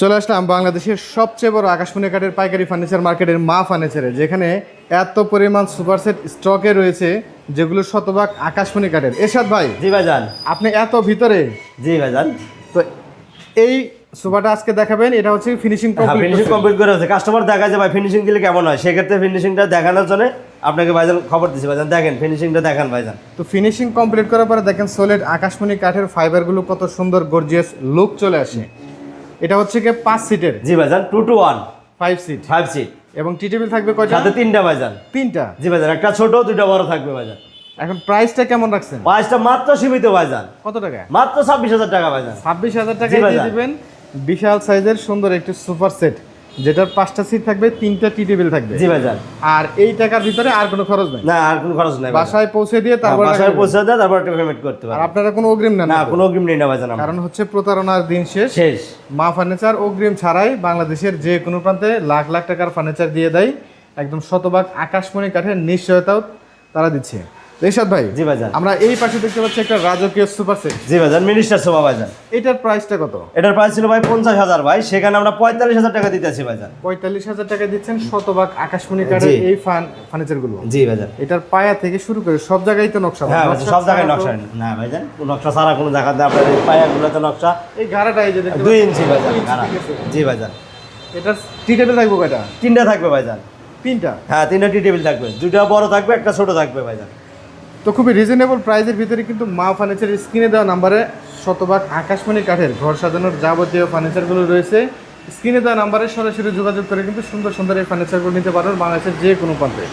চলে আসলাম বাংলাদেশের সবচেয়ে বড় আকাশমণি কাঠের পাইকারি ফার্নিচার মার্কেটের মা ফার্নিচারে, যেখানে এত পরিমাণ সুপার সেট স্টকে রয়েছে যেগুলো শতভাগ আকাশমণি কাঠের। এরশাদ ভাই, জি ভাইজান। আপনি এত ভিতরে, জি ভাইজান। তো এই সোফাটা আজকে দেখাবেন, এটা হচ্ছে ফিনিশিং ফিনিশিং কমপ্লিট করে আছে। কাস্টমার দেখা যায় ভাই ফিনিশিং দিলে কেমন হয়, সেক্ষেত্রে ফিনিশিংটা দেখানোর জন্য আপনাকে ভাইজান খবর দিচ্ছি। ভাইজান দেখেন ফিনিশিংটা দেখান ভাইজান। তো ফিনিশিং কমপ্লিট করার পরে দেখেন সলিড আকাশমণি কাঠের ফাইবারগুলো কত সুন্দর গর্জিয়াস লুক চলে আসে। এটা হচ্ছে কি 5 সিটের। জি ভাইজান, 2 to 1 5 সিট 5 সিট এবং টি টেবিল থাকবে কয়টা? সাথে 3টা ভাইজান। 3টা। জি ভাইজান, একটা ছোট 2টা বড় থাকবে ভাইজান। এখন প্রাইসটা কেমন রাখছেন? প্রাইসটা মাত্র সীমিত ভাইজান। কত টাকা? মাত্র 26,000 টাকা ভাইজান। 26,000 টাকা জি দিয়ে ভাইজান। দিবেন বিশাল সাইজের সুন্দর একটি সুপার সেট, যেটার 5টা সিট থাকবে, 3টা টি টেবিল থাকবে। জি ভাইজান। আর এই টাকার ভিতরে আর কোনো খরচ নাই? না, আর কোনো খরচ নাই ভাইজান। বাসায় পৌঁছে দিয়ে তারপর বাসায় পৌঁছে দেয়, তারপর টাকা পেমেন্ট করতে আর পারবেন। আপনারা কোনো অগ্রিম নেন না, না? কোনো অগ্রিম নেই না ভাইজান আমরা। কারণ হচ্ছে প্রতারণার দিন শেষ। শেষ। মা ফার্নিচার অগ্রিম ছাড়াই বাংলাদেশের যে কোনো প্রান্তে লাখ লাখ টাকার ফার্নিচার দিয়ে দেয়, একদম শতভাগ আকাশমণি কাঠের নিশ্চয়তাও তারা দিচ্ছে। এরশাদ ভাই, জি ভাইজান। আমরা এই পাশে দেখতে পাচ্ছি একটা রাজকীয় সুপার সেট। জি ভাইজান, মিনিস্টার সোফা ভাইজান। এটার প্রাইসটা কত? এটার প্রাইস ছিল ভাই 50,000 ভাই, সেখানে আমরা 45,000 টাকা দিতেছি ভাইজান। 45,000 টাকা দিচ্ছেন শতভাগ আকাশমণি কাঠের জি। এই ফার্নিচার গুলো। জি ভাইজান। এটার পায়া থেকে শুরু করে সব জায়গায় তো নকশা। হ্যাঁ ভাইজান, সব জায়গায় নকশা। না ভাইজান, নকশা ছাড়া কোনো জায়গাতে আপনার এই পায়াগুলোতে নকশা। এই গাড়াটা এই যে দেখতে 2 পাচ্ছেন, ইঞ্চি ভাইজান 2 ইঞ্চি গাড়া। ঠিক আছে। জি ভাইজান। এটা টি টেবিল থাকবে কয়টা? 3টা থাকবে ভাইজান। 3টা। হ্যাঁ, 3টা টি টেবিল থাকবে, 2টা বড় থাকবে, একটা ছোট থাকবে ভাইজান। তো খুবই রিজনেবল প্রাইসের ভিতরে কিন্তু মা ফার্নিচারের স্ক্রিনে দেওয়া নাম্বারে শতভাগ আকাশমণি কাঠের ঘর সাজানোর যাবতীয় ফার্নিচারগুলো রয়েছে। স্ক্রিনে দেওয়া নাম্বারে সরাসরি যোগাযোগ করে কিন্তু সুন্দর সুন্দর এই ফার্নিচারগুলো নিতে পারবেন বাংলাদেশের যে কোনো প্রান্তে।